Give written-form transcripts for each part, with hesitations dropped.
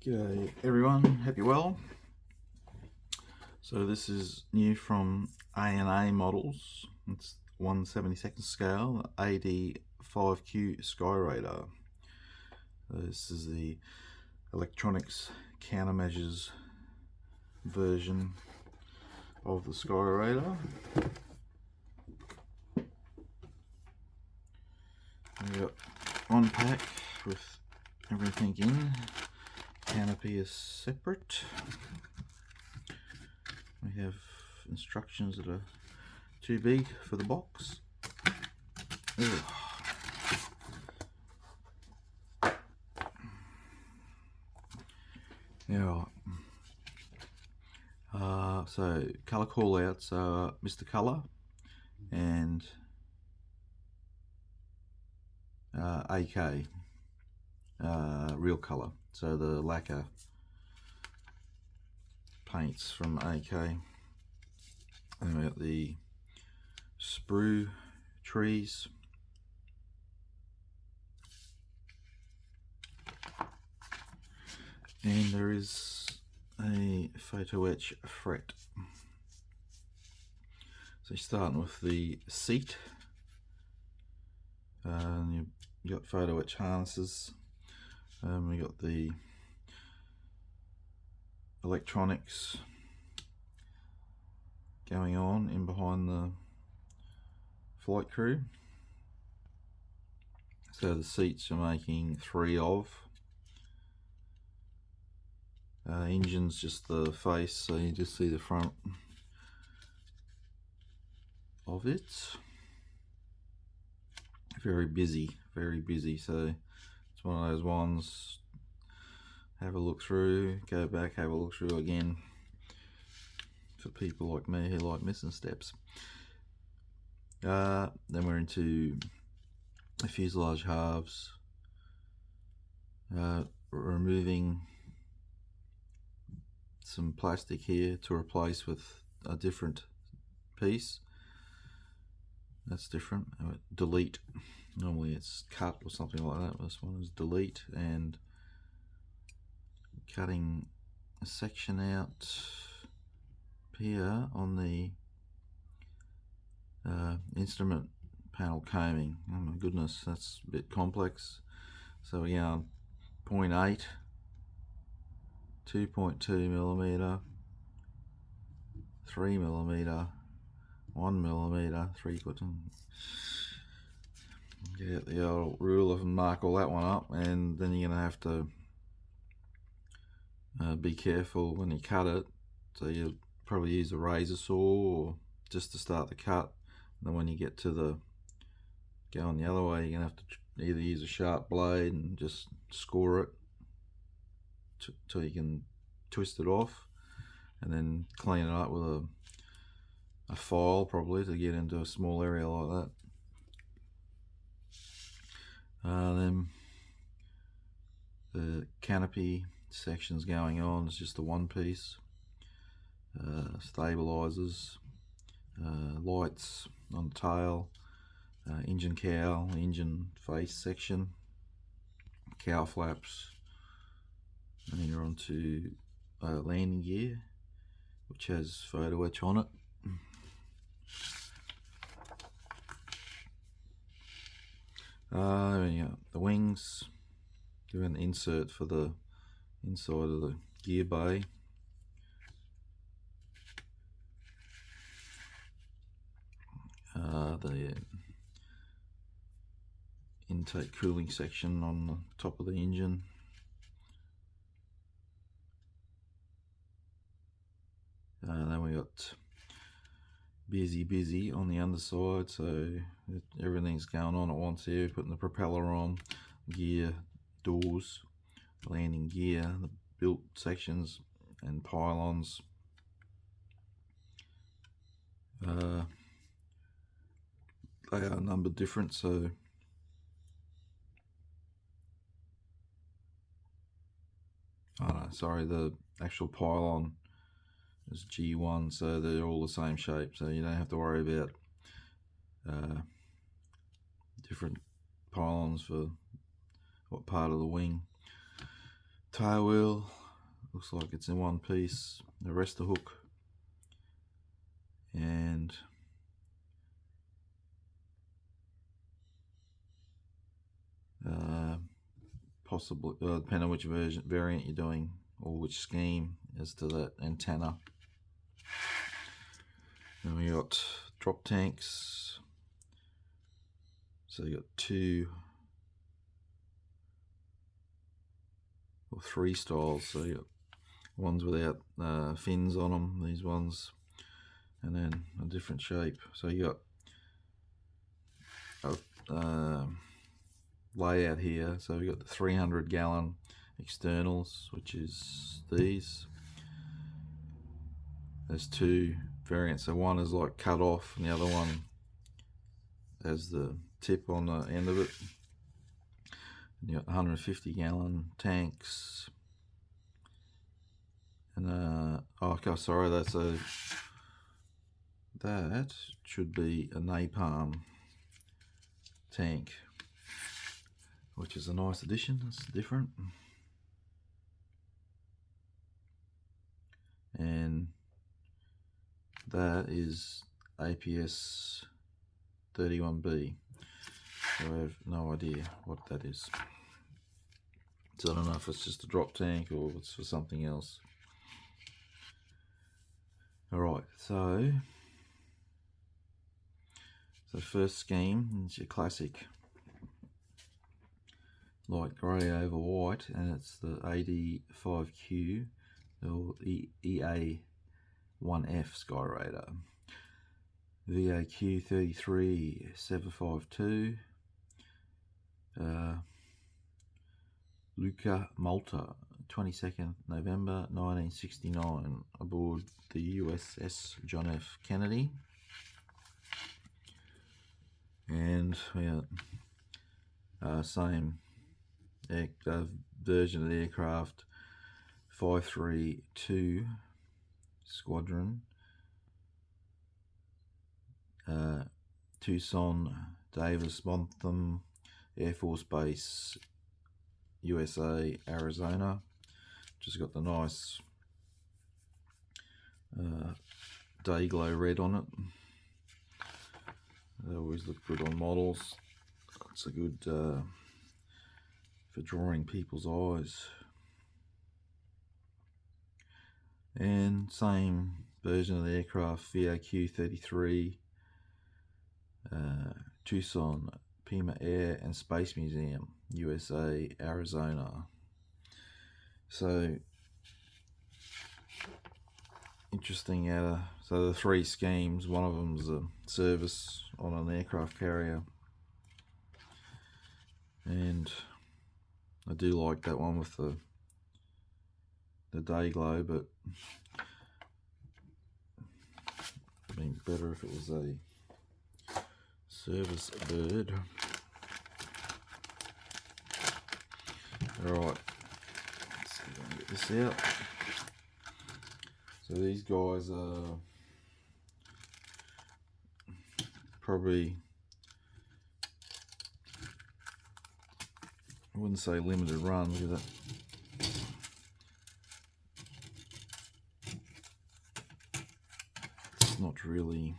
G'day everyone, hope you're well. So this is new from A&A Models. It's 1/72nd scale AD-5Q Skyraider. This is the electronics countermeasures version of the Skyraider. We've got one pack with everything in. Canopy is separate. We have instructions that are too big for the box. Yeah. So colour callouts are Mr. Colour and AK, real colour. So the lacquer paints from AK. And we got the sprue trees. And there is a photo etch fret. So you're starting with the seat. And you've got photo etch harnesses. We got the electronics going on in behind the flight crew. So the seats are making 3 of. Engine's just the face, so you just see the front of it. Very busy, so it's one of those ones, have a look through, go back, have a look through again, for people like me who like missing steps. Then we're into the fuselage halves, removing some plastic here to replace with a different piece. That's different. Delete. Normally it's cut or something like that. This one is delete, and cutting a section out here on the instrument panel combing. Oh my goodness, that's a bit complex. So we go 0.8, 2.2mm, 3mm, 1mm, 3/4. Get out the old ruler and mark all that one up, and then you're going to have to be careful when you cut it. So you probably use a razor saw or just to start the cut. And then when you get to the going the other way, you're going to have to either use a sharp blade and just score it till you can twist it off, and then clean it up with a file probably to get into a small area like that. Then the canopy sections going on is just the one piece. Stabilizers, lights on the tail, engine cowl, engine face section, cowl flaps, and then you're on to landing gear, which has photo etch on it. There you go. The wings, give an insert for the inside of the gear bay. The intake cooling section on the top of the engine. Then we got busy on the underside, so everything's going on at once here. Putting the propeller on, gear, doors, landing gear, the built sections and pylons. They are numbered different, so sorry, the actual pylon is G1, so they're all the same shape, so you don't have to worry about different pylons for what part of the wing. Tail wheel, looks like it's in one piece, the rest of the hook, and possibly depending on which variant you're doing or which scheme as to that antenna. Then we got drop tanks. So you got 2 or 3 styles. So you got ones without fins on them, these ones, and then a different shape. So you got a layout here. So we got the 300-gallon externals, which is these. There's 2 variants. So one is like cut off, and the other one has the tip on the end of it. And you got 150-gallon tanks. And oh, okay, sorry, that should be a napalm tank, which is a nice addition. It's different. And that is APS 31B. So I have no idea what that is. So I don't know if it's just a drop tank or it's for something else. Alright, so first scheme is your classic light grey over white, and it's the AD-5Q or EA1F Skyraider. VAQ 33752, Lucca, Malta, 22nd November 1969, aboard the USS John F. Kennedy. And we got same version of the aircraft, 532 Squadron, Tucson Davis Monthan Air Force Base, USA, Arizona. Just got the nice day glow red on it. They always look good on models. It's a good for drawing people's eyes. And same version of the aircraft, VAQ 33, Tucson Pima Air and Space Museum, USA, Arizona. So interesting. So the 3 schemes, one of them is a service on an aircraft carrier, and I do like that one with the day glow, but it'd been better if it was a service bird. Alright, let's see if I can get this out. So these guys are probably, I wouldn't say limited run, because it's not really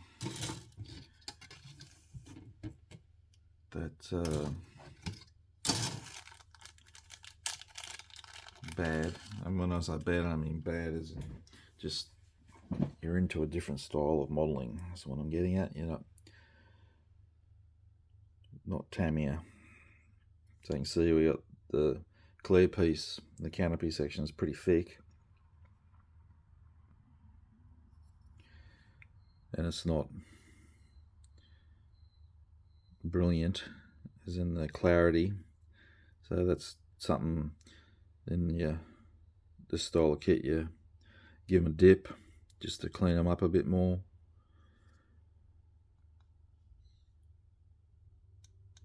that bad. And when I say bad, I mean bad as in just you're into a different style of modelling. That's what I'm getting at. You're not Tamiya. So you can see we got the clear piece, the canopy section is pretty thick, and it's not brilliant as in the clarity. So that's something in this style of kit, you give them a dip just to clean them up a bit more.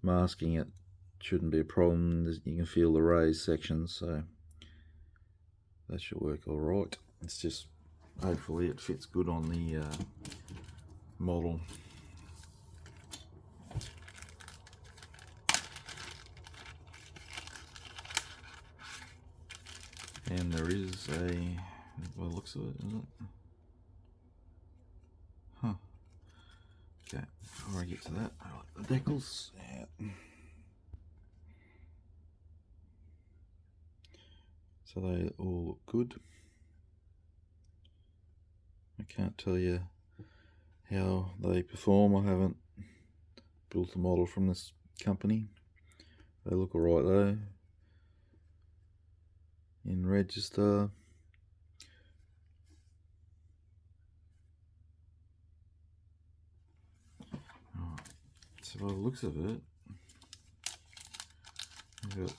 Masking it shouldn't be a problem. You can feel the raised sections, so that should work all right. It's just hopefully it fits good on the model. And there is a, well, it looks of it, is it? Huh. Okay, before I get to that, I like the decals out. So they all look good. I can't tell you how they perform. I haven't built a model from this company. They look alright though. In register. So by the looks of it, we've got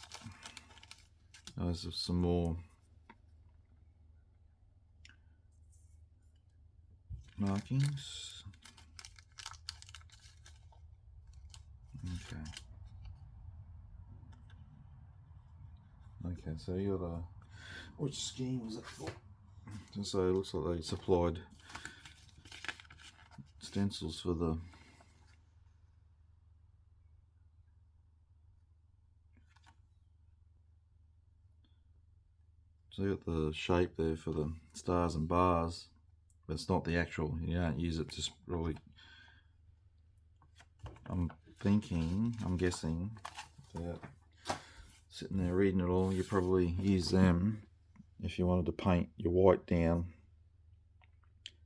those are some more markings. Okay. Okay, so you got a, which scheme was it for? So it looks like they supplied stencils for the so you got the shape there for the stars and bars, but it's not the actual, you don't use it, just really, I'm guessing that sitting there reading it all, you probably use them if you wanted to paint your white down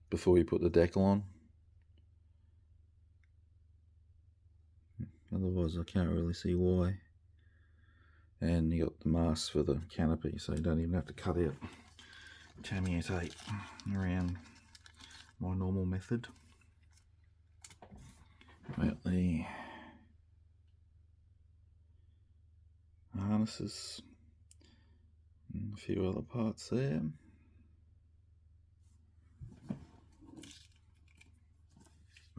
before you put the decal on. Otherwise I can't really see why. And you got the mask for the canopy, so you don't even have to cut out Tamiya tape around my normal method. About the harnesses and a few other parts there.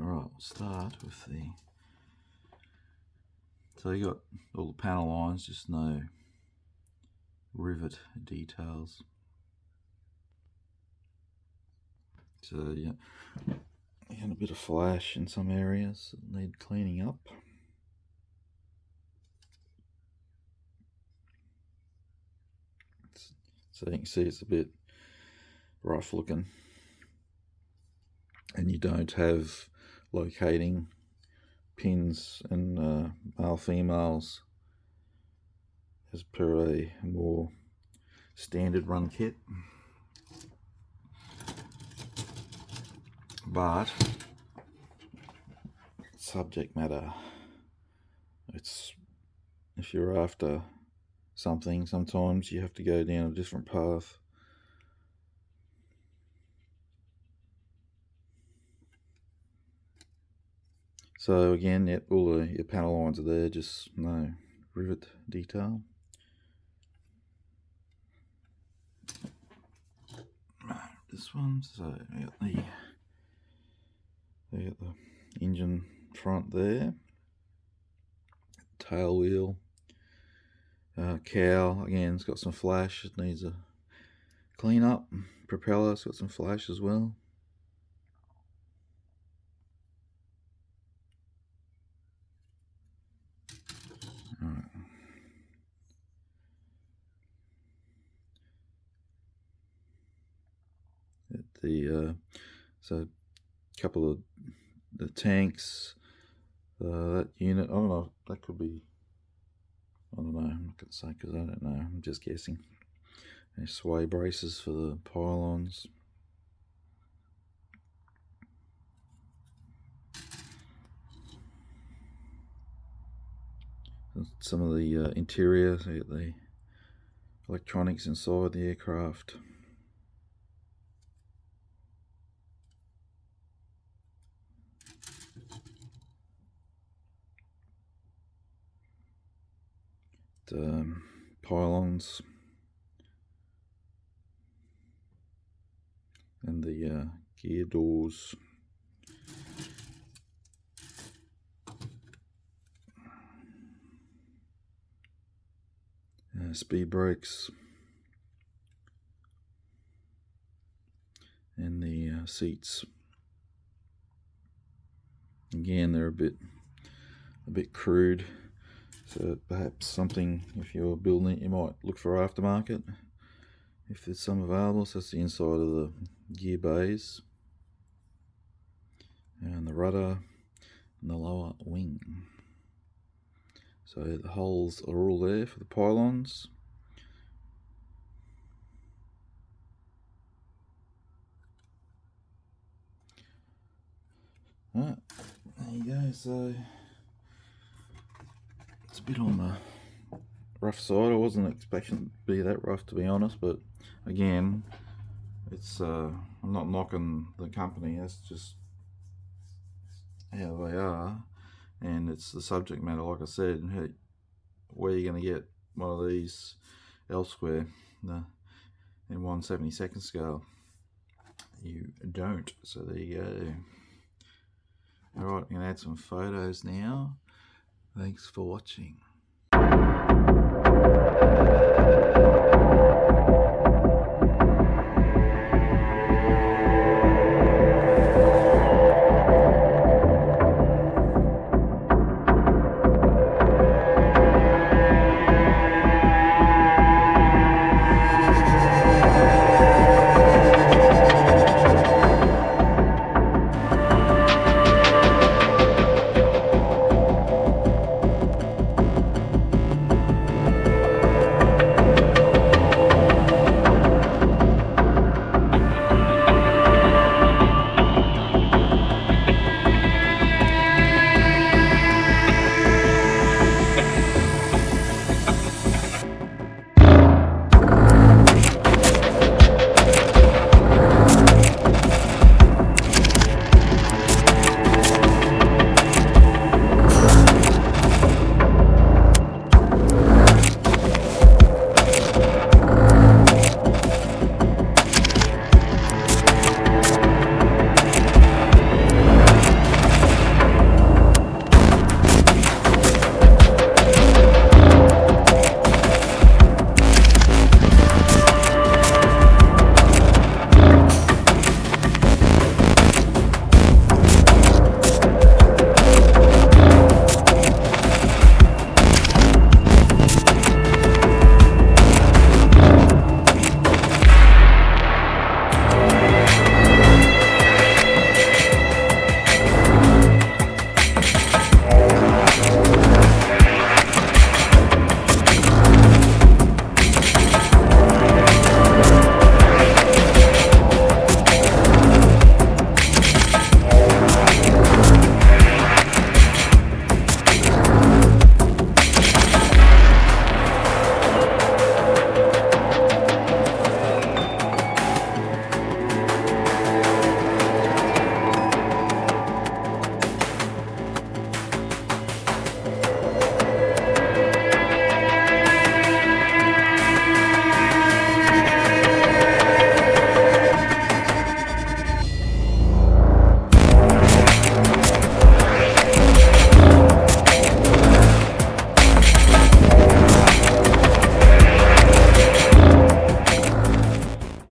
Alright, we'll start with the, so you got all the panel lines, just no rivet details. So yeah, and a bit of flash in some areas that need cleaning up. So you can see it's a bit rough looking, and you don't have locating pins and male females as per a more standard run kit. But subject matter, it's, if you're after something, sometimes you have to go down a different path. So again, yep, all your panel lines are there, just no rivet detail. This one, so we got the engine front there, tail wheel, cowl, again it's got some flash, it needs a clean up. Propeller's got some flash as well. Alright. So a couple of the tanks, that unit, I don't know, that could be, I don't know, I'm not going to say because I don't know, I'm just guessing. There's sway braces for the pylons. Some of the interior, so you get the electronics inside the aircraft. Pylons and the gear doors. Speed brakes and the seats. Again, they're a bit crude, so perhaps something, if you're building it, you might look for aftermarket. if there's some available. So that's the inside of the gear bays and the rudder and the lower wing. So the holes are all there for the pylons. Alright, there you go. So it's a bit on the rough side. I wasn't expecting it to be that rough, to be honest, but again, it's I'm not knocking the company, that's just how they are, and it's the subject matter. Like I said, where are you going to get one of these elsewhere in 1/72nd scale? You don't. So there you go. Alright, I'm going to add some photos now. Thanks for watching.